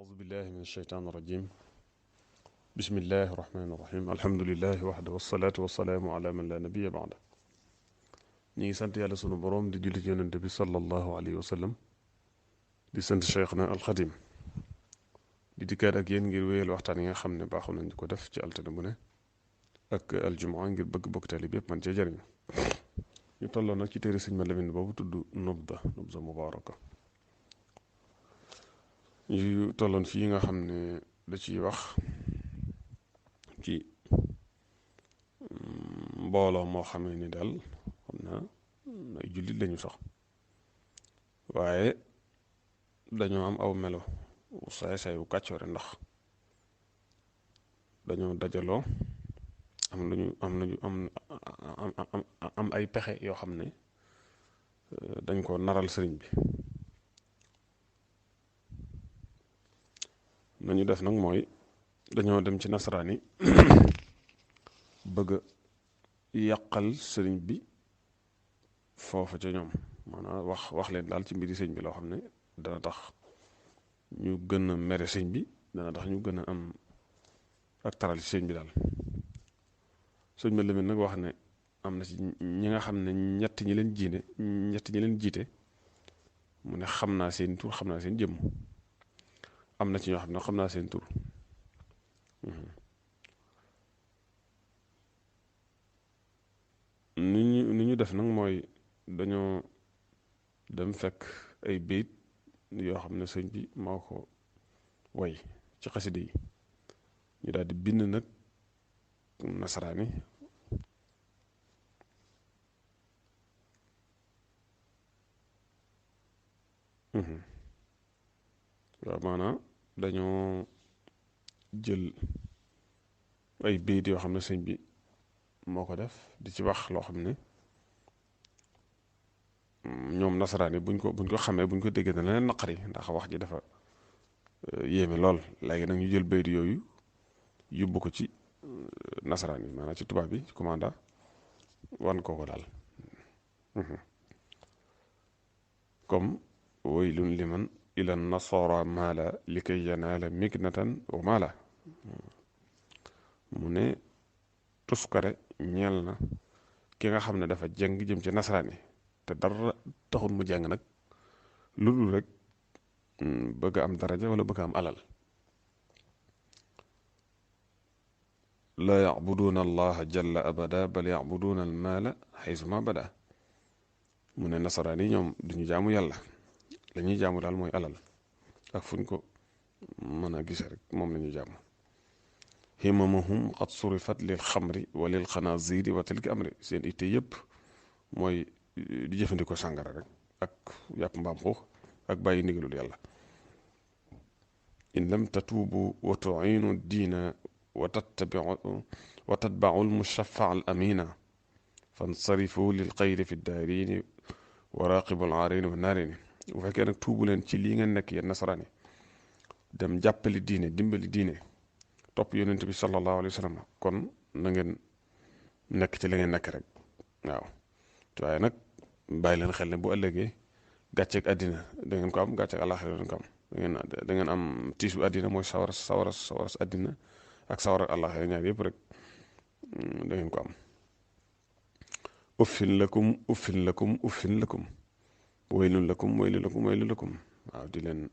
أعوذ بالله من الشيطان الرجيم بسم الله الرحمن الرحيم الحمد لله وحده والصلاة والسلام على من لا نبي بعده ñi ngi sant yàlla sunu boroom di julli ci yonente bi sallallahu alayhi wa sallam di sant Cheikhna alxadim di dikkaat ak yéen ngir wéyal waxtaan yi nga xam ne baaxu nañ ko def ci altine bu ne ak aljumaa ngir bëgg bokk taalib yépp man cee jariñu ñu tolloo nag ci téere sëñ ma lamin boobu tudd nubda mubaaraka ñu tolloon fii nga xam ne da ciy wax ci mbooloo moo xamee ni daal xam naa ay jullit lañu sax waaye dañoo am aw melo saay-saay wu kàccoore ndax dañoo dajaloo am ay pexe yoo xam ne dañ ko naral sëriñ bi nañu def nag mooy dañoo dem ci nasaraan yi bëgg a yàqal sëriñ bi foofa ca ñoom maanaam wax leen daal ci mbiri sëñ bi loo xam ne dana tax ñu gën a mere sëñ bi dana tax ñu gën a am ak taral ci sëñ bi daal sëñ bi Lamin nag wax ne am na ci ñi nga xam ne ñett ñi leen jiite mu ne xam naa seen tur xam naa seen jëmm am na ci ñoo xam ne xam naa seen tur ni ñu def nag mooy dañoo dem fekk ay bayit yoo xam ne sëñ bi moo ko way ci xaside yi ñu daal di bind nag nasaraani waaw maanaam dañoo jël ay bayit yoo xam ne sëñ bi moo ko def di ci wax loo xam ne ñoom nasaraan yi buñ ko xamee buñ ko déggee dana leen naqari ndax wax ji dafa yéeme lool léegi nag ñu jël bayit yooyu yóbbu ko ci nasaraan yi maanaam ci tubaab bi ci commanda wan ko daal comme waylun liman ila nasara maala li kay yanaala mignatan wa maala mu ne tuskare ñeel na ki nga xam ne dafa jeng jëm ci nasaraan yi te dara taxul mu jeng nag lu dul rek bëgg am daraja wala bëgg am alal laa yacbuduuna allaha jalla abada bal yacbuduuna al maala xaysuma bada mu ne nasaraan yi ñoom duñu jaamu yàlla la ñuy jaamu daal mooy alal ak fuñ ko mën a gise rek moom la ñuy jaamu himamahum qad surifat lil xamri wa lil xanaaziri wa tilki amri seen itte yëpp mooy di jëfandikoo sàngara rek ak yàpp mbaam xuux ak bàyyi ndigalul yàlla in lam tatuubu wa tuinu diina wa tatbacu lmushafaa al amina fansarifu lil xayri fi daarini wa raqibu al aarini wa naarini bu fekkee nag tuubu leen ci lii ngeen nekk yéen nasaraani dem jàppali diine dimbali diine topp yonent bi sallallahu alayhi wa sallam kon na ngeen nekk ci la ngeen nekk rek waaw waaye nag bàyyi leen xel ne bu ëllëgee gàcceeg àddina da ngeen ko am gàcceeg àllaaxira da ngeen ko am da ngeen am tiisu àddina mooy sawara àddina ak sawara àllaaxira ñaar yëpp rek da ngeen ko am uffin lakum uffin lakum uffin lakum waylun lakum waylun lakum waylun lakum waaw di leen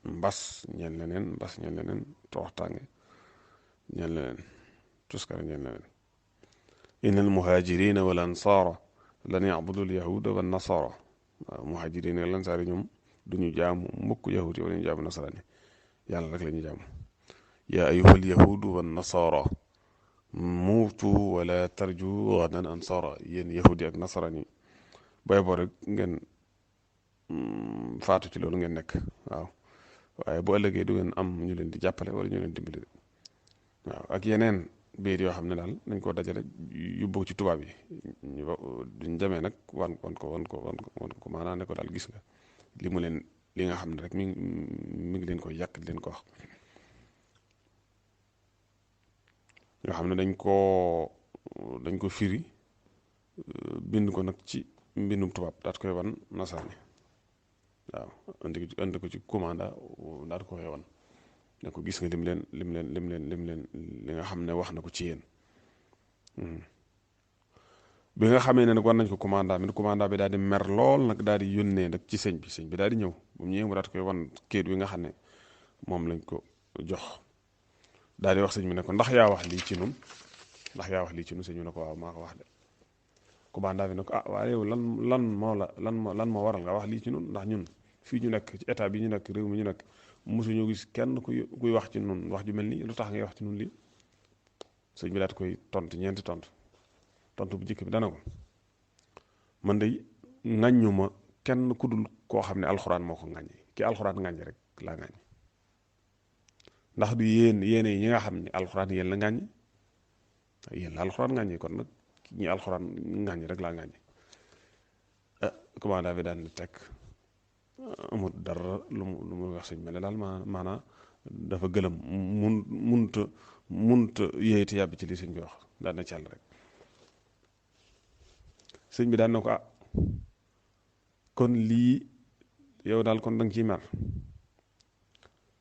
mbas ñeen leneen toroxtaange ñeen leneen tuskara ñeen leneen inna al muhajirina wal ansaara lan yacbudu al yahuda wa nasara waaw muhajirina ak lansaar yi ñoom duñu jaamu mukk yahud yi wala ñu jaamu nasaraan yi yàlla rek la ñuy jaamu yaa ayuha al yahudu wa nasara muutu wala tarju gadan ansara yéen yahudi ak nasaraan yi booy boo rek ngeen faatu ci loolu ngeen nekk waaw waaye bu ëllëgee du ngeen am ñu leen di jàppale wala ñu leen dimbali waaw ak yeneen biir yoo xam ne daal nañ ko dajale yóbbu ci tubaab yi duñ demee nag wan ko maanaam ne ko daal gis nga li nga xam ne rek mi ngi leen koy yàq di leen ko wax nga xam ne dañ ko firi bind ko nag ci mbindum tubaab daat koy wan nasaraan waaw indi ko ci commanda daal ko koy wan ne ko gis nga lim leen li nga xam ne wax na ko ci yéen. bi nga xamee ne nag war nañ ko commandant bi daal di mer lool nag daal di yónnee nag ci sëñ bi daal di ñëw bu mu ñëwee mu daal koy wan kayit wi nga xam ne moom lañ ko jox. daal di wax sëñ bi ne ko ndax yaa wax lii ci nun sëñ bi ne ko waaw maa ko wax de. commandant bi ne ko ah waaye yow lan moo waral nga wax lii ci nun ndax ñun fii ñu nekk ci état bi ñu nekk réew mi ñu nekk mosuñu gis kenn kuy wax ci nun wax ju mel nii lu tax ngay wax ci nun lii. sëñ bi daal koy tontu ñeenti tontu bu njëkk bi dana ko man de ŋàññu ma kenn ku dul koo xam ne alxuraan moo ko ŋàññi ki alxuraan ŋàññi rek laa ŋàññi ndax du yéene yi ñi nga xam ne alxuraan yéen la ŋàññi yéen la alxuraan ŋàññi kon nag ñi alxuraan ŋàññi rek laa ŋàññi. commandant bi daan di teg amul dara lu mu wax sëñ bi ne daal maanaam dafa gëlëm munta yéeyati yàbbi ci li sëñ bi wax daan na càll rek. sëñ bi daan na ko kon lii yow daal kon danga ciy mer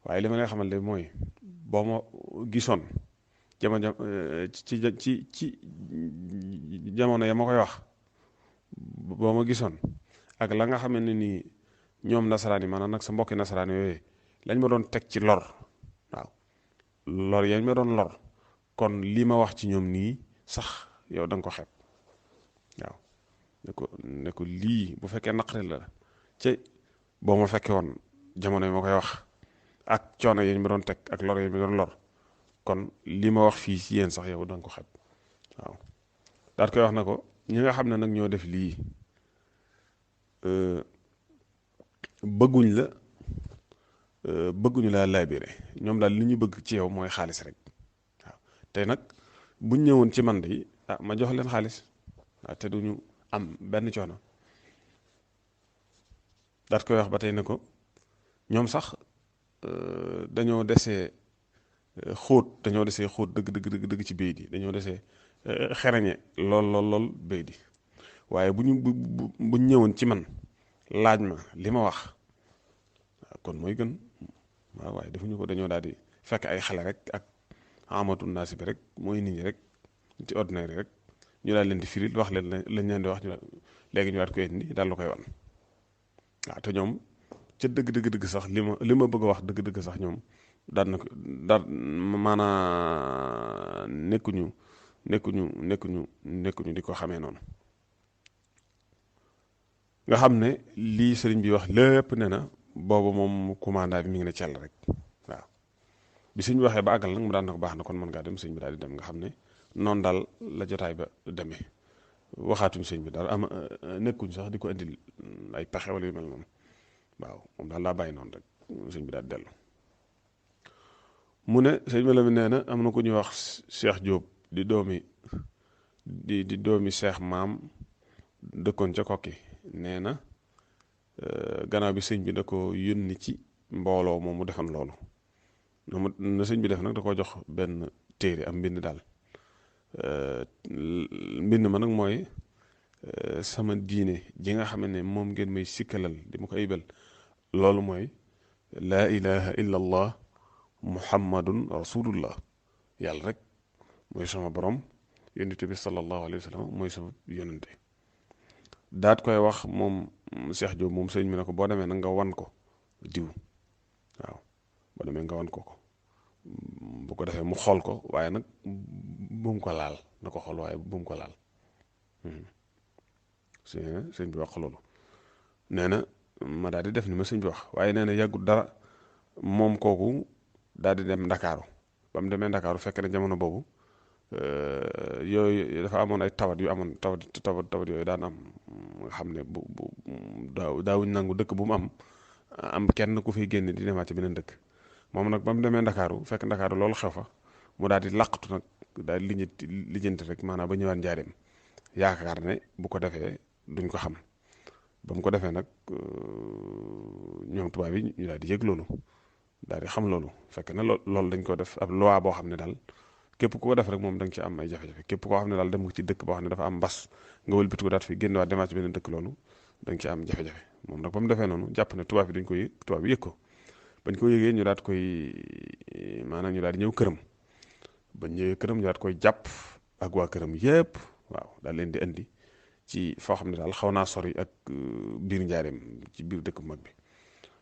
waaye li ma lay xamal de mooy boo ma gisoon jamono ci jamono ya ma koy wax boo ma gisoon ak la nga xam ne nii ñoom nasaraan yi maanaam nag sa mbokki nasaraan yooyu lañ ma doon teg ci lor waaw lor yañ ma doon lor kon lii ma wax ci ñoom nii sax yow da nga ko xeeb waaw. ne ko lii bu fekkee naqari la ci boo ma fekkee woon jamono yi ma koy wax ak coono yi ma doon teg ak lor yi ma doon lor kon li ma wax fii ci yéen sax yow da nga ko xeeb waaw. daal koy wax na ko ñi nga xam ne nag ñoo def lii bëgguñu la laabire ñoom daal li ñu bëgg ci yow mooy xaalis rek waaw. tey nag buñ ñëwoon ci man de ma jox leen xaalis waaw te duñu am benn coono. daat koy wax ba tey ne ko ñoom sax dañoo desee xóot dëgg ci béy di dañoo desee xereñe lool béy di waaye bu ñëwoon ci man laaj ma li ma wax kon mooy gën waaw. waaye defuñu ko dañoo daal di fekk ay xale rek ak amatul naasi bi rek mooy nit ñi rek ci ordinaire rek ñu daal leen di firil wax leen lañ leen di wax léegi ñu daal koy indi daal la koy wan waaw. te ñoom ca dëgg sax li ma bëgg a wax dëgg sax ñoom daan na ko daan maanaa nekkuñu di ko xamee noonu nga xam ne lii sëriñ bi wax lépp ne na boobu moom commandant bi mi ngi ne cell rek waaw. bi sëñ bi waxee ba àggal nag mu daan na ko baax na kon mën ngaa dem sëñ bi daal di dem nga xam ne noonu daal la jotaay ba demee waxaatuñ sëñ bi daal nekkuñ sax di ko indil ay pexe wala yu mel noonu waaw. moom daal laa bàyyi noonu rek sëñ bi daal dellu. mu ne sëñ bi la mi nee na am na ku ñuy wax Cheikh Diop di doomi Cheikh Maam dëkkoon ca Kokki nee na gannaaw bi sëñ bi da ko yónni ci mbooloo moom mu defoon loolu na sëñ bi def nag da ko jox benn téere am mbind daal. mbind ma nag mooy sama diine ji nga xam ne moom ngeen may sikkalal di ma ko ayibal loolu mooy laa ilaha illa allah muhammadun rasulullah yàlla rek mooy sama borom yonent bi sallallahu alayhi wa sallam mooy sama yonente. daat koy wax moom Cheikh Diop moom sëñ mi ne ko boo demee nag nga wan ko diw waaw boo demee nga wan ko bu ko defee mu xool ko waaye nag bu mu ko laal na ko xool waaye bu mu ko laal. sëñ bi wax loolu nee na ma daal di def ni ma sëñ bi wax waaye nee na yàggut dara moom kooku daal di dem Ndakaaru ba mu demee Ndakaaru fekk na jamono boobu yooyu dafa amoon ay tawat yu amoon tawat yooyu daan am nga xam ne bu daawuñ nangu dëkk bu mu am kenn ku fiy génn di demaat ci beneen dëkk. moom nag ba mu demee Ndakaaru fekk Ndakaaru loolu xew fa mu daal di làqatu nag daal di lijjanti rek maanaam ba ñëwaat njaareem yaakaar ne bu ko defee duñ ko xam ba mu ko defee nag ñoom tubaab yi ñu daal di yëg loolu daal di xam loolu fekk na loolu dañ ko def ab loi boo xam ne daal képp ku ko def rek moom da nga ci am ay jafe-jafe képp koo xam ne daal dem nga ci dëkk boo xam ne dafa am mbas nga wëlbati ko daat fi génn waat demaat ci beneen dëkk loolu da nga ci am jafe-jafe moom nag ba mu defee noonu jàpp ne tubaab yi dañ ko yëg tubaab yi yëg ko bañ ko yëgee ñu daat koy maanaam ñu daal di ñëw këram. ba ñëwee këram ñu daal koy jàpp ak waa këram yépp waaw daal leen di indi ci foo xam ne daal xaw naa sori ak biir njaareem ci biir dëkk bu mag bi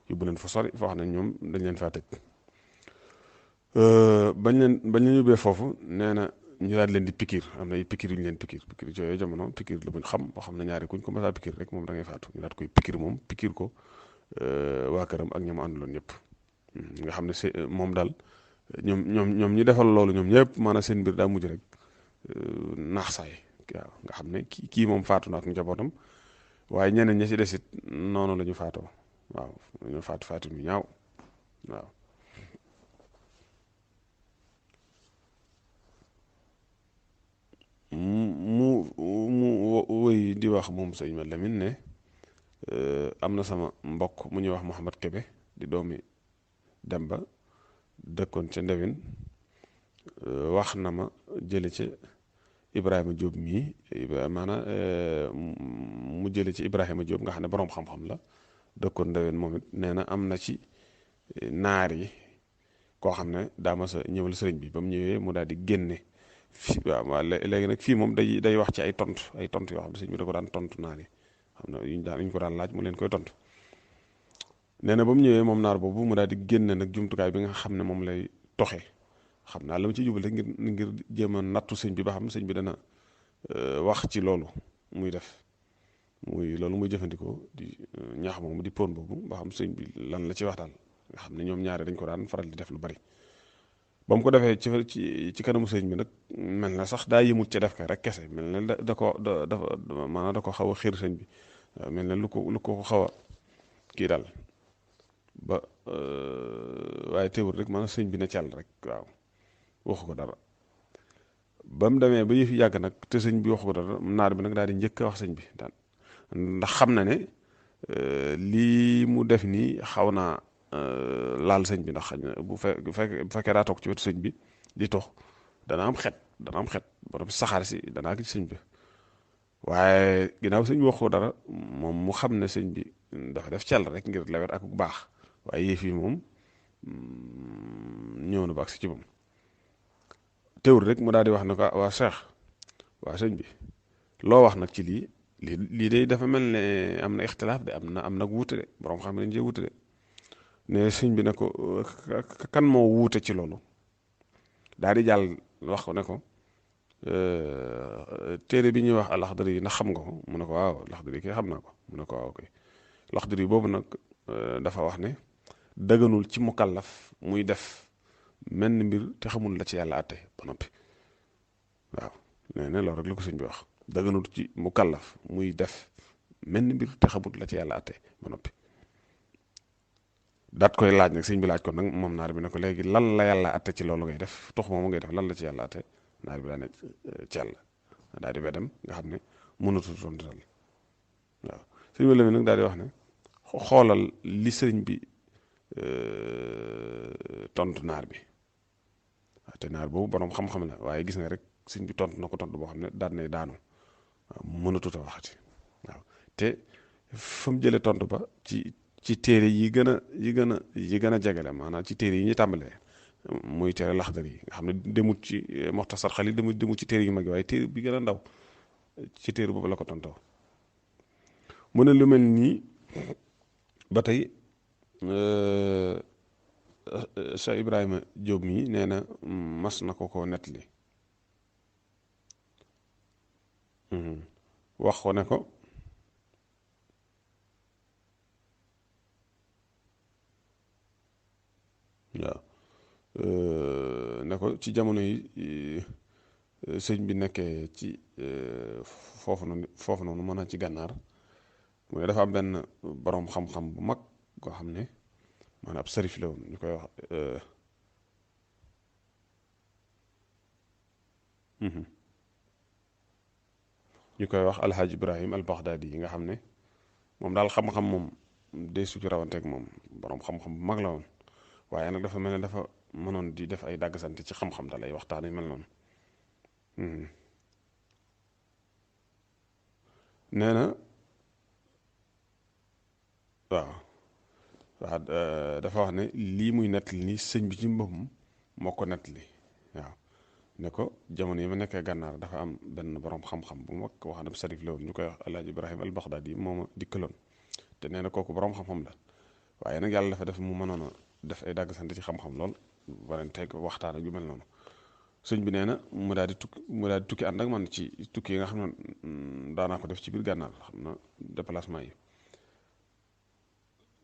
yóbbu leen fa sori foo xam ne ñoom dañ leen faa tëj. bañ leen yóbbee foofu nee na ñu daal leen di pikiir am na ay pikiir yu ñu leen pikiir ci yooyu jamono pikiir la buñ xam boo xam ne ñaari kuñ ko mës a pikiir rek moom da ngay faatu ñu daal koy pikiir moom pikiir ko waa këram ak ñoom ànduloon ñëpp nga xam ne moom daal ñoom ñu defal loolu ñoom ñëpp maanaam seen mbir daa mujj rek naax saay waaw nga xam ne kii moom faatu na ak njabootam waaye ñeneen ñi ci desit noonu la ñu faatoo waaw dañoo faatu ñu ñaaw waaw. mu woy di wax moom sëñ ma Lamin ne am na sama mbokk mu ñuy wax Mouhamad Kebe di doomi Demba dëkkoon ca Ndewin wax na ma jële ci Ibrahima Diop mii mu jële ci Ibrahima Diop nga xam ne boroom xam-xam la dëkkoon Ndewin moom it nee na am na ci naar yi koo xam ne daa ma sa ñëwal sëriñ bi ba mu ñëwee mu daal di génne waaw léegi nag fii moom day wax ci ay tontu yoo xam ne sëñ bi da ko daan tontu naar yi xam ne yuñ ko daan laaj mu leen koy tontu nee na ba mu ñëwee moom naar boobu mu daal di génne nag jumtukaay bi nga xam ne moom lay toxe xam naa la ma ci jubal rek ngir jéem a nattu sëñ bi ba xam sëñ bi dana wax ci loolu muy def loolu muy jëfandikoo di ñaax moom di pon boobu ba xam sëñ bi lan la ci wax daal nga xam ne ñoom ñaare dañ ko daan faral di def lu bari. ba mu ko defee ci kanamu sëñ bi nag mel na sax daa yëmut ca def ka rek kese mel na da ko maanaam da ko xaw a xiir sëñ bi mel na lu ko xaw a kii daal ba waaye teewul rek maanaam sëñ bi na càll rek waaw waxu ko dara ba mu demee ba yëf yàgg nag te sëñ bi waxu ko dara naar bi nag daal di njëkk a wax sëñ bi daal ndax xam na ne lii mu def nii xaw naa laal sëñ bi ndax xañ na bu fekkee daa toog ci wetu sëñ bi di tox dana am xet borom saxaar si danaa gis sëñ bi waaye ginnaaw sëñ bi wax ko dara moom mu xam ne sëñ bi dafa def cell rek ngir lewet ak bu baax waaye yëf yi moom ñëw na ba agsi ci moom teewul rek mu daal di wax ne ko waa Cheikh waa sëñ bi loo wax nag ci lii de dafa mel ne am na ixtilaaf de am na wuute de borom xam ne dañ cee wuute de ne sëñ bi ne ko kan moo wuute ci loolu daal di jàll wax ko ne ko téere bi ñuy wax Laxdari yi ndax xam nga ko mu ne ko waaw Laxdari kay xam naa ko mu ne ko waaw kay Laxdari boobu nag dafa wax ne dëgganul ci mukallaf muy def menn mbir te xamul la ci yàlla àtte ba noppi waaw nee na loolu rek la ko sëñ bi wax dëgganul ci mukallaf muy def menn mbir te xamul la ci yàlla àtte ba noppi daat koy laaj nag sëñ bi laaj ko nag moom naar bi ne ko léegi lan la yàlla atte ci loolu ngay def tux moomu ngay def lan la ci yàlla atte naar bi daa ne ci yàlla daal di wedam nga xam ne mënatul tontu dal waaw sëñ bi la nag daal di wax ne xoolal li sëriñ bi tontu naar bi waaw te naar boobu borom xam-xam la waaye gis nga rek sëñ bi tontu na ko tontu boo xam ne daan nay daanu waaw mënatut a waxati waaw te fa mu jëlee tontu ba ci téere yi gën a jegele maanaam ci téere yi ñu tàmbalee muy téere Laxdari yi nga xam ne demut ci Muxtasar Xalil demut ci téere yu mag yi waaye téere bi gën a ndaw ci téere boobu la ko tontoo mu ne lu mel nii ba tey Cheikh Ibrahima Diop mii nee na mas na ko nettali wax ko ne ko waaw ne ko ci jamono yi sëñ bi nekkee ci foofu noonu mën a ci gànnaar mu ne dafa am benn boroom xam-xam bu mag koo xam ne maanaam ab sërif la woon ñu koy wax alhaaj Ibrahim al Baghdadi yi nga xam ne moom daal xam-xam moom dee su ci rawanteeg moom boroom xam-xam bu mag la woon waaye nag dafa mel ne dafa mënoon di def ay dàggsante ci xam-xam daal ay waxtaan yu mel noonu nee na waaw dafa wax ne lii muy nettali ni sëñ bi ci boppam moo ko nettali waaw ne ko jamono yi ma nekkee gànnaar dafa am benn borom xam-xam bu mag wax na sarif la woon ñu koy wax Alaaji Ibrahima al Baxdaadi yi moo ma dikkaloon te nee na kooku borom xam-xam la waaye nag yàlla dafa def mu mënoon a def ay dàgg sant ci xam-xam lool wala teg waxtaan ak yu mel noonu sëñ bi nee na mu daal di tukki ànd ak man ci tukki yi nga xam ne daanaa ko def ci biir gànnaar xam na déplacement yi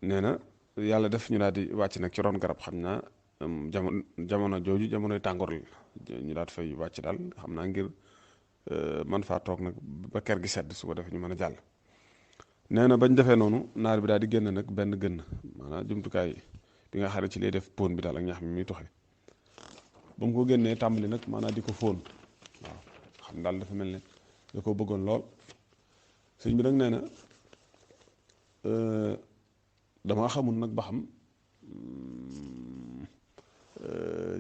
nee na yàlla def ñu daal di wàcc nag ci ron garab xam naa jamono jooju jamonoy tàngoor la ñu daal fay wàcc daal xam naa ngir man faa toog nag ba ker gi sedd su ko defee ñu mën a jàll. nee na bañ defee noonu naar bi daal di génn nag benn gën maanaam jumtukaay bi nga xam ne ci lay def pon bi daal ak ñax mi muy toxe ba mu ko génnee tàmbali nag maanaam di ko fóon waaw xam daal dafa mel ne da ko bëggoon lool sëñ bi nag nee na dama xamul nag ba xam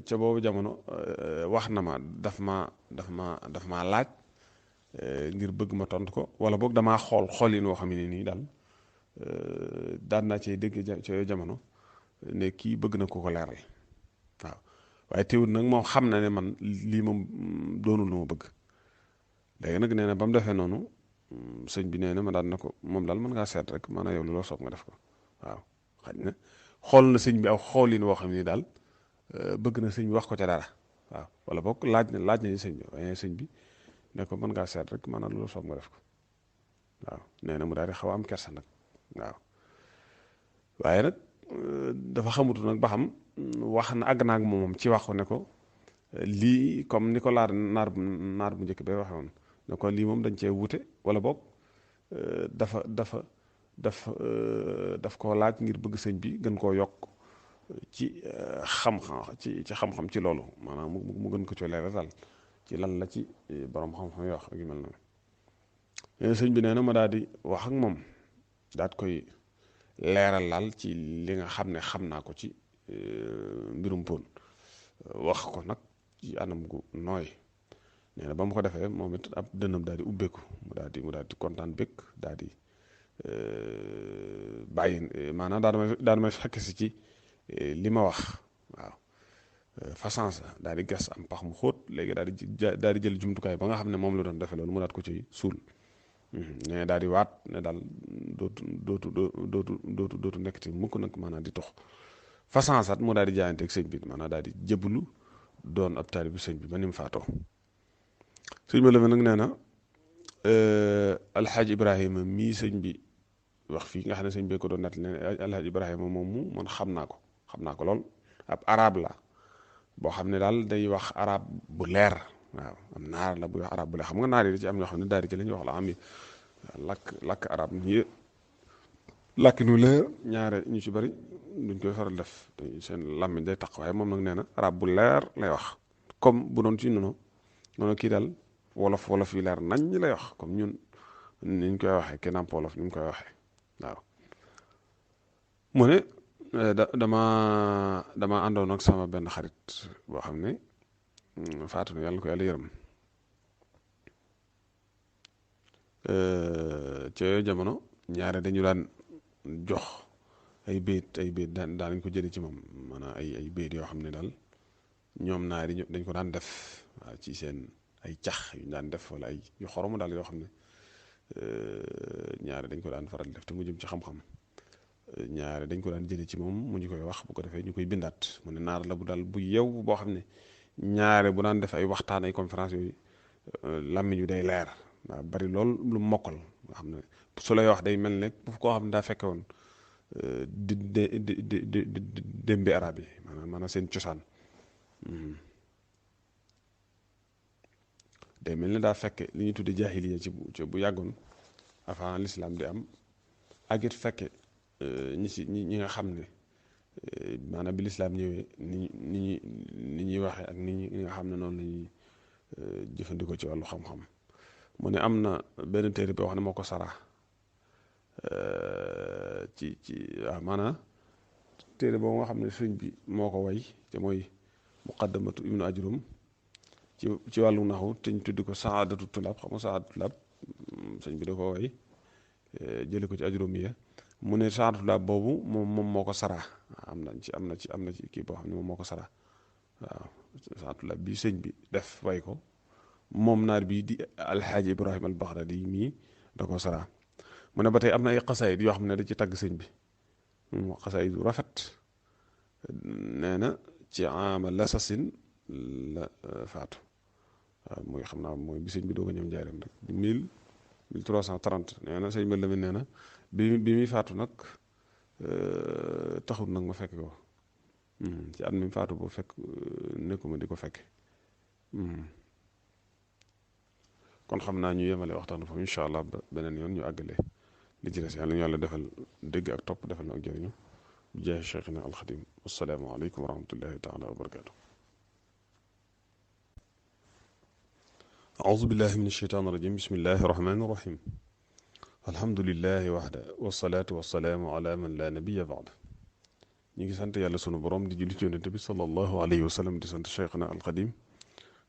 ca boobu jamono wax na ma daf ma laaj ngir bëgg ma tontu ko wala boog damaa xoolin woo xam ne nii daal daan naa cee dégg ca jamono ne kii bëgg na ko leeral waaw waaye teewul nag moom xam na ne man lii moom doonul lu ma bëgg léegi nag nee na ba mu defee noonu sëñ bi nee na ma daan na ko moom daal mën ngaa seet rek maanaam yow lu la soob nga def ko waaw xaj na xool na sëñ bi aw xoolin woo xam ne daal bëgg na sëñ bi wax ko ca dara waaw wala boog laaj na sëñ bi waaye sëñ bi ne ko mën ngaa seet rek maanaam lu la soob nga def ko waaw nee na mu daal di xaw a am kersa nag waaw waaye nag dafa xamutu nag ba xam wax na àgg naag moom ci wax ko ne ko lii comme ni ko naar bu njëkk ba waxee woon ne ko lii moom dañ cee wute wala boog daf koo laaj ngir bëgg sëñ bi gën koo yokk ci xam-xam ci loolu maanaam mu gën ko ci leeral daal ci lan la ci borom xam-xam yi wax ak yu mel noonu sëñ bi nee na ma daal di wax ak moom daat koy leeral laal ci li nga xam ne xam naa ko ci mbirum pon wax ko nag ci anam gu nooy nee na ba mu ko defee moom it ab dënnam daal di ubbeeku mu daal di kontaan bëgg daal di bàyyi maanaam daal may fekk si ci li ma wax waaw façon daal di gas am pax mu xóot léegi daal di jël jumtukaay ba nga xam ne moom la doon defee loolu mu daat ko ci suul ne daal di waat ne daal dootu nekk ci mukk nag maanaam di tox façon sat mu daal di jaayante ak sëñ bi maanaam daal di jëblu doon ab taalibu sëñ bi ba ni mu faatoo sëñ bi la nag nee na alxaaji ibrahima mii sëñ bi wax fii nga xam ne sëñ bi ko doon nett ne alxaaji ibrahima moomu man xam naa ko lool ab arab la boo xam ne daal day wax arab bu leer waaw am naar la buy wax arab bu leer xam nga naar yi da ci am ñoo xam ne daal di la ñuy wax la am lakk arab ñi lakk nu leer ñaare ñu ci bari duñ koy faral def seen làmmiñ day taq waaye moom nag nee na arab bu leer lay wax comme bu doon ci noonu kii daal wolof yi leer nañ lay wax comme ñun niñ koy waxee kenn am wolof ni mu koy waxee waaw mu ne dama àndoon ak sama benn xarit boo xam ne faatu na yàlla ko yàlla yërëm ca jamono ñaare dañu daan jox ay béyt daanañ ko jëlee ci moom maanaam ay béyt yoo xam ne daal ñoom naari dañ ko daan def waaw ci seen ay cax yu ñu daan def wala ay yu xoromu daal yoo xam ne ñaare dañ ko daan faral def te mu jëm ci xam-xam ñaare dañ ko daan jëlee ci moom mu ñu koy wax bu ko defee ñu koy bindaat mu ne naar la bu daal bu yew boo xam ne ñaare bu daan def ay waxtaan ay conférence yooyu làmmiñ yu day leer waaw bari lool lu mokkal nga xam ne su lay wax day mel ne bu koo xam ne daa fekke woon di démbi arab yi maanaam seen cosaan day mel ne daa fekke li ñuy tudde jaahiliya ci bu yàggoon avant l'islam di am ak it fekke ñi nga xam ne maanaam bi lislaam ñëwee ni ñuy waxee ak ni nga xam ne noonu la ñuy jëfandikoo ci wàllu xam-xam mu ne am na benn téere boo xam ne moo ko sara ci waaw maanaam téere boobu nga xam ne sëñ bi moo ko way te mooy muqaddamatu ibnu ajrum ci wàllu naxu te ñu tuddi ko saadatu tulab xam nga saadatu tulab sëñ bi da ko way jële ko ci ajrumiya mu ne saadatu tulab boobu moom moo ko sara am na ci kii boo xam ne moom moo ko sara waaw saatula bi sëñ bi def way ko moom naar bi di alxaaji Ibrahima al Baxdadi mii da ko saraa mu ne ba tey am na ay xasaayid yoo xam ne da ci tagg sëñ bi xasaayid yu rafet nee na ci ama lasasin la faatu waaw mooy xam naa mooy bi sëñ bi doo ko ñëw njaareem rek 1330 nee na sëñ bi Lamin nee na bi muy faatu nag taxul nag ma fekk ko ci at mi faatu boo fekk nekkuma di ko fekke kon xam naa ñu yemale waxtaan foofu incha allah ba beneen yoon ñu àggale li ci des yàlla ñu yàlla defal dégg ak topp defal na ak jëriñu bi jaay cheikhina alxadim assalaamu aleykum wa rahmatullahi taala wa barakatu auzu billahi min asheytaan irajim bismillahi irrahmani irrahim alhamdulilahi waxda wasalaatu wasalaamu ala man la nabiya baada ñu ngi sant yàlla sunu borom di julli ci yonent bi sallallahu alayhi wa sallam di sant cheikhina alxadim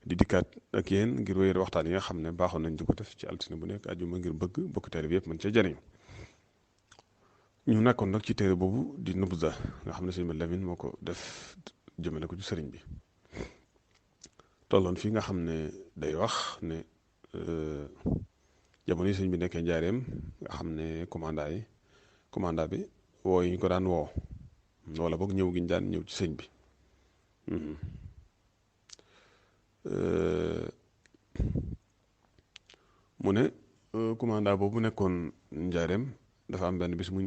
di dikkaat ak yéen ngir wéyal waxtaan yi nga xam ne baaxoon nañ di ko def ci altine bu nekk ajuma ngir bëgg bokk téere bi yëpp mën cee jëriñu ñu nekkoon nag ci téere boobu di nubza nga xam ne sëñ Lamin moo ko def jëmale ko ci sëriñ bi tolloon fii nga xam ne day wax ne jamono yi sëñ bi nekkee njaareem nga xam ne commanda bi woo yi ñu ko daan woo wala boog ñëw gi ñu daan ñëw ci sëñ bi mu ne commanda boobu nekkoon njaareem dafa am benn bis mu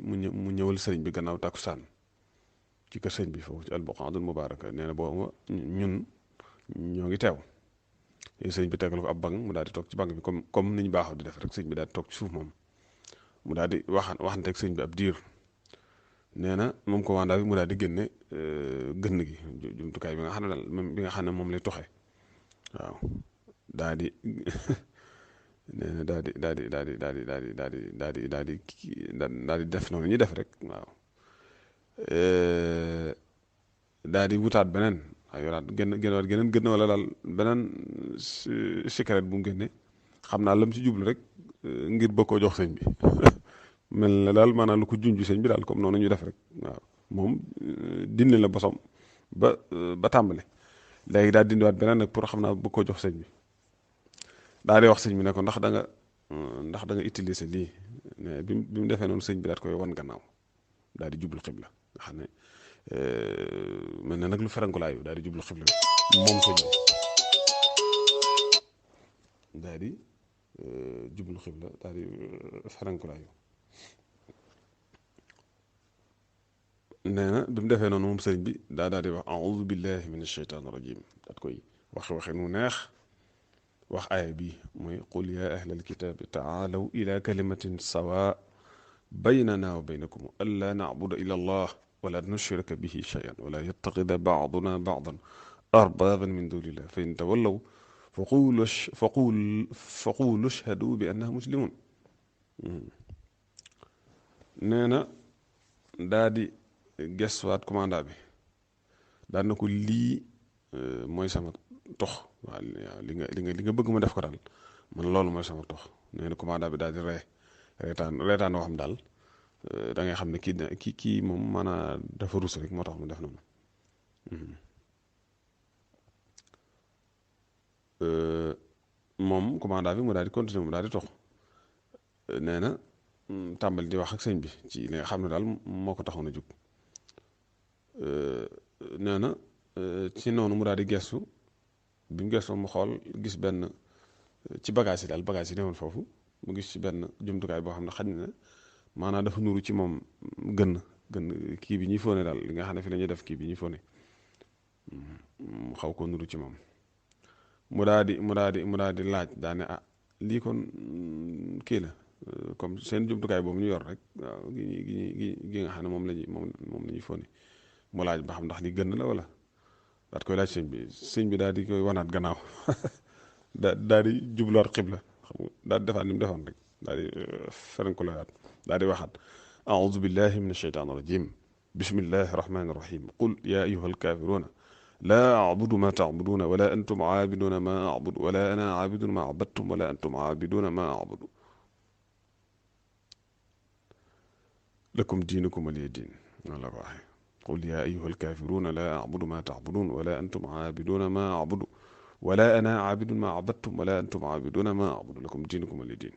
ñëwal sëriñ bi gannaaw tàkkusaan ci kër sëñ bi foofu ci albuqaadul mubaaraka nee na boobu ñun ñoo ngi teew sëñ bi tegal ko ab banc mu daal di toog ci banc bi comme ni ñu baaxoo di def rek sëñ bi daal di toog ci suuf moom mu daal di waxanteeg sëñ bi ab diir nee na moom commanda bi mu daal di génne gënn gi jumtukaay bi nga xam ne daal bi nga xam ne moom lay toxe waaw daal di nee na daal di def noonu ñu def rek waaw daal di wutaat beneen waaw yoraat gën wala daal beneen cigarette bu mu génne xam naa lam ci jublu rek ngir bëgg koo jox sëñ bi mel na daal maanaam lu ko junj sëñ bi daal comme noonu ñu def rek waaw moom dindi la bosom ba tàmbale léegi daal dindiwaat beneen nag pour xam naa bëgg koo jox sëñ bi daal di wax sëñ bi ne ko ndax da nga utiliser lii mais bi mu defee noonu sëñ bi daal koy wan gannaaw daal di jublu xibla nga xam ne mel na nag lu ferankulaayu daal di jublu xibla moom sëñ bi daal di jublu xibla daal di ferankulaayu nee na bi mu defee noonu moom sëñ bi daal di wax audu billahi min asheytaan rajim daat koy waxe nu neex wax aaya bi mooy qul ya ahlal kitaabi taalaw ila kalimatin sawa baynana wa baynakum alla nacbuda ila allah wala nushrika bihi cheyan wala yattaqida bacduna bacdan arbaaban min dunillah fa in tawallaw faqulu ashhadu bi anna muslimun nee na daa di gestuwaat commanda bi daan na ko lii mooy sama tox waaw li nga bëgg ma def ko daal man loolu mooy sama tox nee na commanda bi daal di reetaan woo xam daal da ngay xam ne kii moom maanaam dafa rus rek moo tax mu def noonu moom commanda bi mu daal di continuer mu daal di tox nee na tàmbali di wax ak sëñ bi ci li nga xam ne daal moo ko taxoon a jóg nee na ci noonu mu daal di gestu bi mu gestoo mu xool gis benn ci bagage yi daal bagage yi newoon foofu mu gis ci benn jumtukaay boo xam ne xañ na maanaam dafa nuru ci moom gën kii bi ñuy fóone daal li nga xam ne fi la ñuy def kii bi ñuy fóone mu xaw ko nuru ci moom mu daal di laaj daane ah lii kon kii la comme seen jumtukaay boobu ñu yor rek waaw gi nga xam ne moom la ñuy fóone mu laaj ba xam ndax li gën la wala daat koy laaj sëñ bi daal di koy wanaat gannaaw daal di jubluwaat xibla xam nga daal di defaat ni mu defoon rek daal di ferenkulayaat daal di waxaat audu billahi min asheytaan irajim bismillahi irrahmani irrahim qul ya ayuha alkafiruna laa abudu ma tacbuduuna wala antum aabiduuna ma abudu wala ana aabidun ma abadtum wala antum aabiduuna ma abudu lakum diinukum waliya diin noonu la ko waxee qul yaa ayyuha alkaafiruuna laa abudu ma tacbudun wala antum aabiduuna ma abudu wala ana aabidun ma abadtum wala antum aabiduuna ma abudu lakum diinukum waliya diin.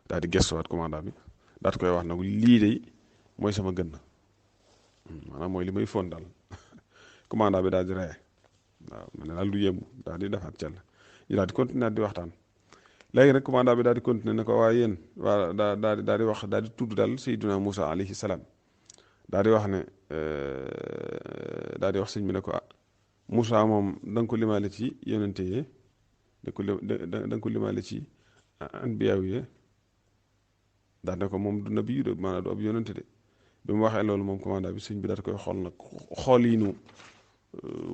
daal di gestuwaat commandant bi daal di koy wax nag lii de mooy sama gën maanaam mooy li may foon daal commandant bi daal di ree waaw man ne daal du yéemu daal di defaat cell ñu daal di continuer di waxtaan. léegi nag commandant bi daal di continuer ne ko waaye yéen waa daal di wax daal di tudd daal Seydina Moussa alayhi salaam daal di wax ne daal di wax sëñ bi ne ko ah Moussa moom da nga ko limaale ci yonente yi da nga ko limaale ci anbiyaaw yi daal ne ko moom du nabi de maanaam du ab yonente de bi mu waxee loolu moom commandant bi sëñ bi daal di koy xool nag xool yi nu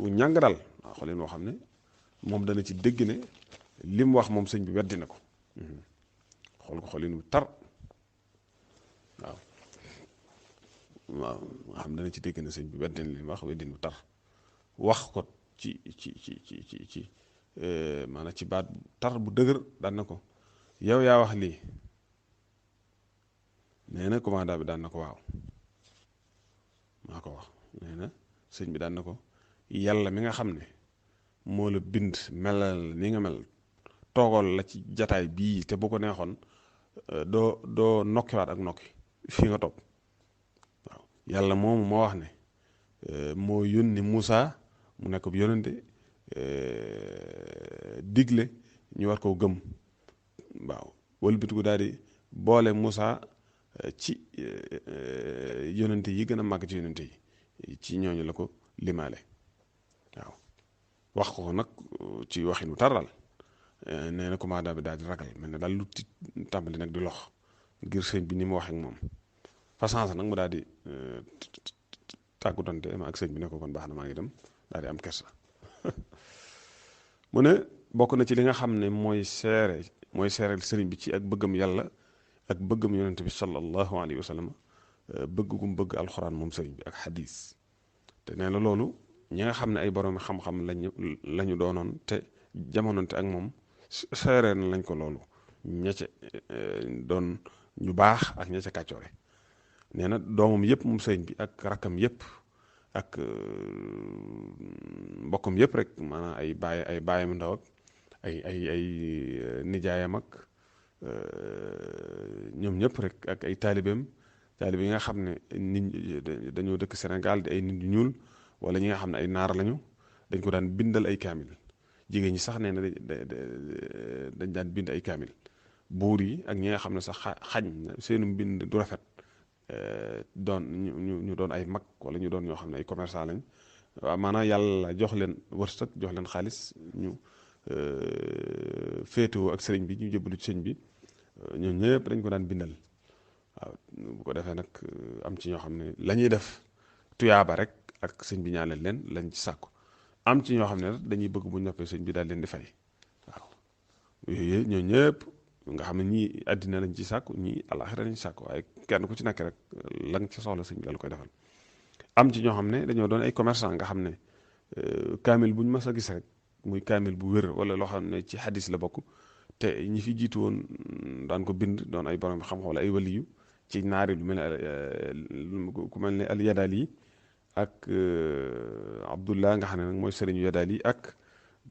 wu ñàng daal waaw xool yi noo xam ne moom dana ci dégg ne li mu wax moom sëñ bi weddi na ko xool ko xoolin wu tar waaw waaw nga xam dana ci dégg ne sëñ bi weddi na li mu wax weddin wu tar wax ko ci maanaam ci baat tar bu dëgër daan na ko yow yaa wax lii nee na commandant bi daan na ko waaw maa ko wax nee na sëñ bi daan na ko yàlla mi nga xam ne moo la bind melal ni nga mel toogal la ci jataay bii te bu ko neexoon doo nokkiwaat ak nokki fii nga toog waaw yàlla moomu moo wax ne moo yónni Moussa mu nekk bu yónnante digle ñu war koo gëm waaw wëlbatiku daal di boole Moussa ci yónnante yi gën a màgg ci yónnante yi ci ñooñu la ko limaale waaw wax ko nag ci waxinu taral nee na commandant bi daal di ragal mel ne daal lu ti tàmbali nag di lox ngir sëñ bi ni mu wax ak moom façon nag mu daal di tàggutonte ma ak sëñ bi ne ko kon baax na maa ngi dem daal di am kersa mu ne bokk na ci li nga xam ne mooy seereel sëriñ bi ci ak bëggam yàlla ak bëggam yonente bi sallallahu alayhi wa sallam bëgg gum bëgg alxuraan moom sëriñ bi ak xadis te nee na loolu ñi nga xam ne ay boroomi xam-xam lañu doonoon te jamononte ak moom seeree na lañ ko loolu ña ca doon ñu baax ak ña ca kàccoore nee na doomam yëpp moom sëriñ bi ak rakkam yëpp ak mbokkam yëpp rek maanaam ay baayam ndaw ak ay nijaayam ak ñoom ñëpp rek ak ay taalibeem taalibe yi nga xam ne nit dañoo dëkk Sénégal di ay nit ñu ñuul wala ñi nga xam ne ay naar lañu dañ ko daan bindal ay kaamil jigéen ñi sax nee na dañ daan bind ay kaamil buur yi ak ñi nga xam ne sax xañ seenu mbind du rafet doon ñu doon ay mag wala ñu doon ñoo xam ne ay commerçant lañ waaw maanaam yàlla jox leen wërsëg jox leen xaalis ñu féetewoo ak sëriñ bi ñu jëbbalu ci sëriñ bi ñoom ñëpp dañ ko daan bindal waaw bu ko defee nag am ci ñoo xam ne la ñuy def tuyaaba rek ak sëñ bi ñaanal leen lañ ci sàkku am ci ñoo xam ne dañuy bëgg bu ñoppee sëñ bi daal leen di fay waaw yooyu ñoo ñëpp nga xam ne ñii àddina lañ ci sàkku ñii àllaaxira lañ ci sàkku waaye kenn ku ci nekk rek la nga ci soxla sëñ bi dal koy defal am ci ñoo xam ne dañoo doon ay commerçant nga xam ne kaamil buñ mas a gis rek muy kaamil bu wér wala loo xam ne ci xadis la bokk te ñi fi jiitu woon daan ko bind doon ay borom xam-xam wala ay waliyu ci naari lu mel ne ku mel ne al Yadaali ak Abdullah nga xam ne nag mooy sëriñu Yadaali ak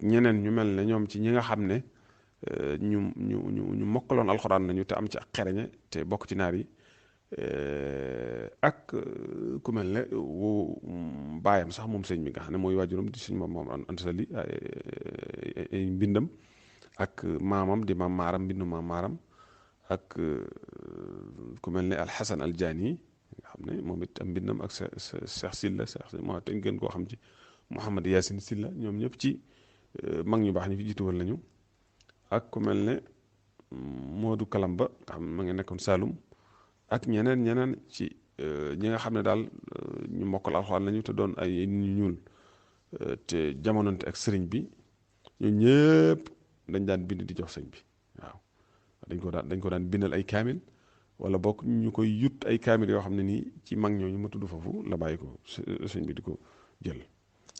ñeneen ñu mel ne ñoom ci ñi nga xam ne ñu mokkaloon alxuraan nañu te am ci ak xereñe te bokk ci naar yi ak ku mel ne baayam sax moom sëñ bi nga xam ne mooy waajuram di sëñ moom Ansali ay mbindam ak maamam di maam maaram mbindu maam maaram ak ku mel ne alxasan aljaani nga xam ne moom it am mbindam ak Cheikh Silla moo te gën koo xam ci Mouhamad Yaasin Silla ñoom ñëpp ci mag ñu baax ñu fi jiitu woon lañu ak ku mel ne Moodu Kalamba nga xam ne ma ngi nekkoon Saalum ak ñeneen ci ñi nga xam ne daal ñu mokkal alxuraan lañu te doon ay ñu ñuul te jamononte ak sëriñ bi ñu ñëpp dañ daan bind di jox sëñ bi waaw dañ ko daan bindal ay kaamil wala bokk ñu koy yut ay kaamil yoo xam ne nii ci mag ñooñu ma tudd foofu la bàyyi ko sëñ bi di ko jël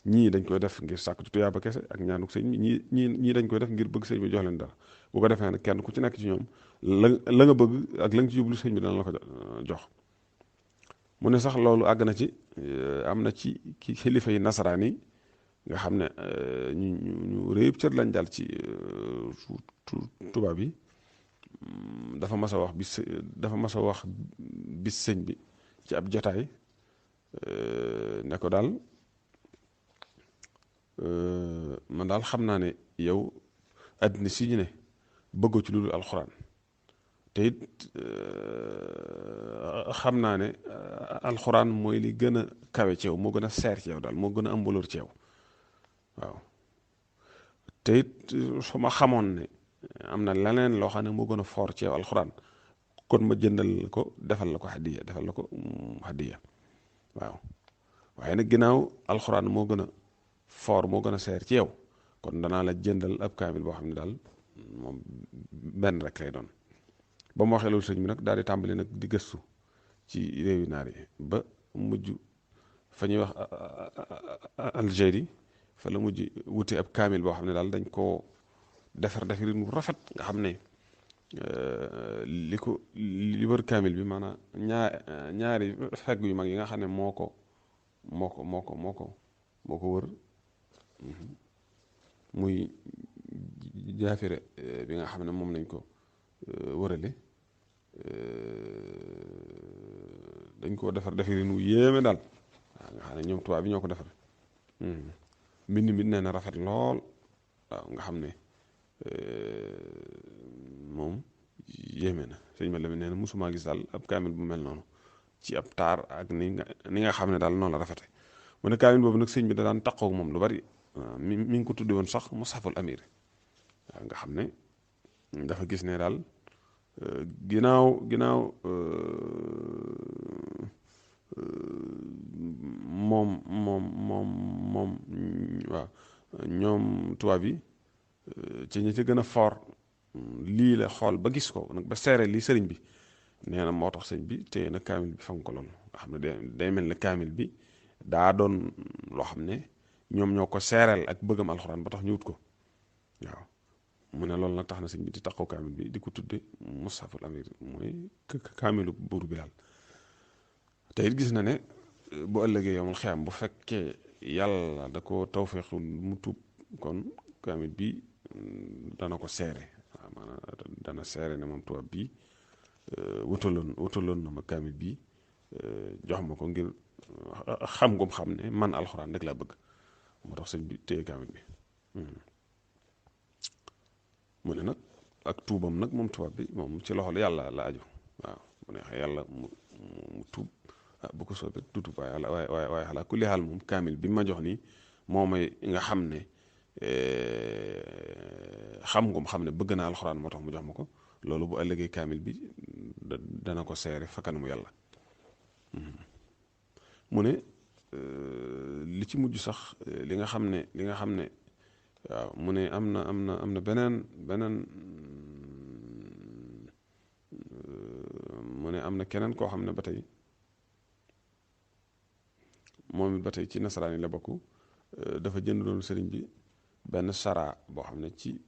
ñii dañ koy def ngir sàkk ci tuyaaba kese ak ñaanuk sëñ bi ñii dañ koy def ngir bëgg sëñ bi jox leen dara bu ko defee nag kenn ku ci nekk ci ñoom la nga bëgg ak la nga ci jublu sëñ bi dana la ko jox mu ne sax loolu àgg na ci am na ci kilifa yi nasaraan yi nga xam ne ñu réyub cër lañ daal ci tubaab yi. dafa mas a wax bis dafa mas a wax bis sëñ bi ci ab jotaay ne ko daal man daal xam naa ne yow àddina si ñu ne bëggoo ci lu dul alxuraan te it xam naa ne alxuraan mooy li gën a kawe ci yow moo gën a seer ci yow daal moo gën a am valeur ci yow waaw te it su ma xamoon ne am na leneen loo xam ne moo gën a foor ci yow alxuraan kon ma jëndal ko defal la ko hadiya defal la ko hadiya waaw waaye nag ginnaaw alxuraan moo gën a foor moo gën a seer ci yow kon danaa la jëndal ab kaamil boo xam ne daal moom benn rek lay doon ba mu waxee loolu sëñ bi nag daal di tàmbali nag di gëstu ci réewi naar yi ba mujj fa ñuy wax Algérie fa la mujj wuti ab kaamil boo xam ne daal dañ koo defarin bu rafet nga xam ne li wër kaamil bi maanaam ñaari fegg yu mag yi nga xam ne moo ko wër muy jaafire bi nga xam ne moom lañ ko wërale dañ koo defarin wu yéeme daal waaw nga xam ne ñoom tubaab bi ñoo ko defar mbind mi nee na rafet lool waaw nga xam ne moom yéeme na sëñ ma Lamin nee na mosumaa gis daal ab kaamil bu mel noonu ci ab taar ak ni nga xam ne daal noonu la rafete mu ne kaamil boobu nag sëñ bi da daan taqoo ak moom lu bari mi ngi ko tudde woon sax Mushaful Amir waaw nga xam ne dafa gis ne daal ginnaaw moom waaw ñoom tubaab yi ci ñi ci gën a fort lii la xool ba gis ko nag ba seere lii sëriñ bi nee na moo tax sëñ bi téye na kaamil bi fonk ko lool nga xam ne day mel ne kaamil bi daa doon loo xam ne ñoom ñoo ko seereel ak bëggam alxuraan ba tax ñu wut ko waaw mu ne loolu nag tax na sëñ bi di taxaw kaamil bi di ko tudde Mushaful Amir mooy kaamilu buur bi daal te it gis na ne bu ëllëgee yowmal xiyaam bu fekkee yàlla da ko tawfeexul mu tuub kon kaamil bi dana ko seere waaw maanaam dana seere ne moom tubaab bi wutaloon na ma kaamil bi jox ma ko ngir xam ngum xam ne man alxuraan rek laa bëgg moo tax sëñ bi téye kaamil bi mu ne nag ak tuubam nag moom tubaab bi moom ci loxol yàlla la aju waaw mu ne yàlla mu tuub bu ko soobee du tuub waaye xalaa kulli xaal moom kaamil bi ma jox nii moo may nga xam ne xam ngum xam ne bëgg naa alxuraan moo tax mu jox ma ko loolu bu ëllëgee kaamil bi dana ko seere fa kanamu yàlla mu ne li ci mujj sax li nga xam ne waaw mu ne am na beneen mu ne am na keneen koo xam ne ba tey moom it ba tey ci nasaraan yi la bokk dafa jënd doon sëriñ bi benn sara boo xam ne ci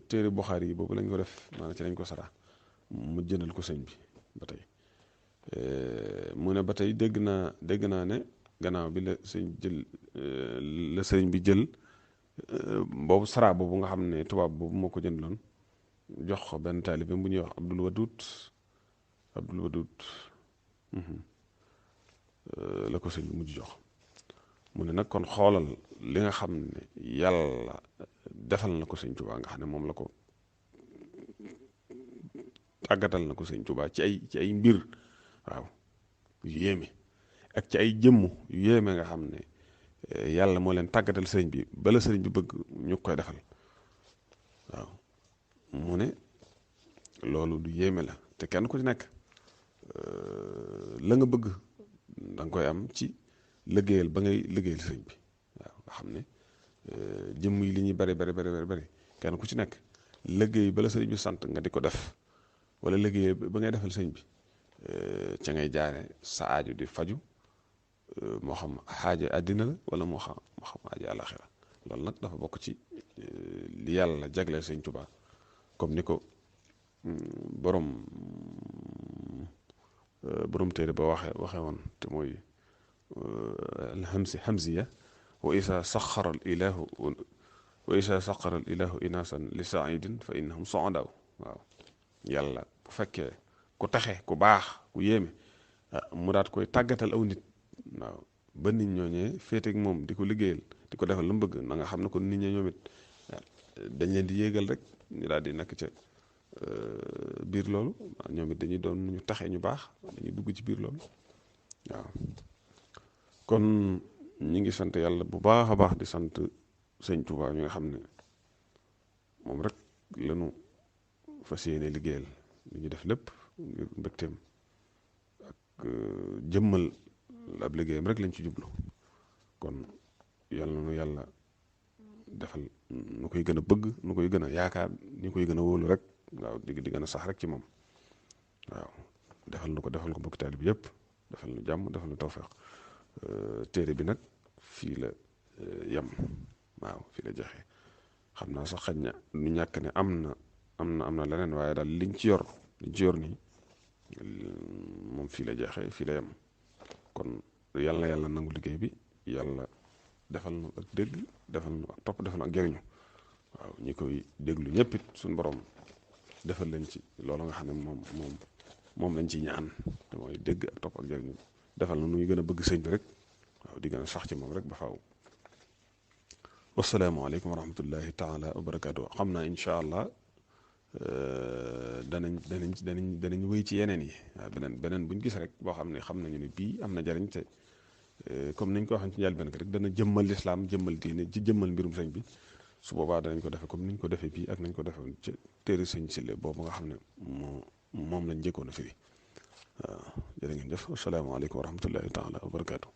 téere Buxaari yi boobu lañ ko def maanaam ci lañ ko sara mu jëndal ko sëñ bi ba tey mu ne ba tey dégg naa ne gannaaw bi la sëriñ bi jël boobu sara boobu nga xam ne tubaab boobu moo ko jëndaloon jox ko benn taalibe bu ñuy wax Abdul Wadud la ko sëñ bi mujj jox mu ne nag kon xoolal li nga xam ne yàlla defal na ko sëñ Tuubaa nga xam ne moom la ko tàggatal na ko sëñ Tuubaa ci ay mbir waaw yu yéeme ak ci ay jëmm yu yéeme nga xam ne yàlla moo leen tàggatal sëriñ bi bala sëriñ bi bëgg ñu koy defal waaw mu ne loolu du yéeme la te kenn ku ci nekk la nga bëgg da nga koy am ci liggéeyal ba ngay liggéeyal sëriñ bi waaw nga xam ne jëmm yi li ñuy bari kenn ku ci nekk liggéey bala sëriñ bi sant nga di ko def wala liggéey ba ngay defal sëriñ bi ca ngay jaare sa aaju di faju moo xam xaaja àddina la wala moo xam xaaja àlaxira loolu nag dafa bokk ci li yàlla jagleel sëñ Tuubaa comme ni ko borom borom téere ba waxe woon te mooy hamziya wa isa saxara al ilahu wa isa saxara al ilahu inasan li saidin fa innahum soodaaw waaw yàlla bu fekkee ku taxe ku baax ku yéeme mu daat koy tàggatal aw nit waaw ba nit ñooñee féeteeg moom di ko liggéeyal di ko defal lu mu bëgg na nga xam ne kon nit ñi ñoom it dañ leen di yéegal rek ñu daal di nekk ca biir loolu ñoom it dañuy doon ñu taxe ñu baax dañuy dugg ci biir loolu waaw kon ñi ngi sant yàlla bu baax a baax di sant sëñ Tuubaa mi nga xam ne moom rek lañu fas yéene liggéeyal li ñu def lépp ngir mbégteem ak jëmmal ab liggéeyam rek lañ ci jublu kon yàlla nu yàlla defal nu koy gën a bëgg nu koy gën a yaakaar ñu koy gën a wóolu rek waaw di gën a sax rek ci moom waaw defal nu ko mbokk taalibe bi yëpp defal nu jàmm defal nu tawfeex téere bi nag fii la yem waaw fii la jeexee xam naa sax xañ na nu ñàkk ne am na leneen waaye daal liñ ci yor nii moom fii la jeexee fii la yem kon yàlla nangu liggéey bi yàlla defal nu ak dégg defal nu ak topp defal nu ak jëriñu waaw ñi koy déglu ñëpp it suñu borom defal leen ci loolu nga xam ne moom lañ ci ñaan te mooy dégg ak topp ak jëriñu defal na nuy gën a bëgg sëñ bi rek waaw di gën a sax ci moom rek ba faaw wasalaamaaleykum wa rahmatullahi taala wa barakaatu xam naa incha allah danañ wéy ci yeneen yi waaw beneen buñ gis rek boo xam ne xam nañu ne bii am na jariñ te comme niñ ko waxee ci njëlbeen rek dana jëmmal lislaam jëmmal diine ci jëmmal mbirum sëñ bi su boobaa danañ ko defee comme niñ ko defee bii ak nañ ko defee ci téere sëñ Sile boobu nga xam ne moom lañ njëkkoon a firi waaw jërë ngeen jëf asalaamaaleykum wa rahmatullahi taala wa barakaatu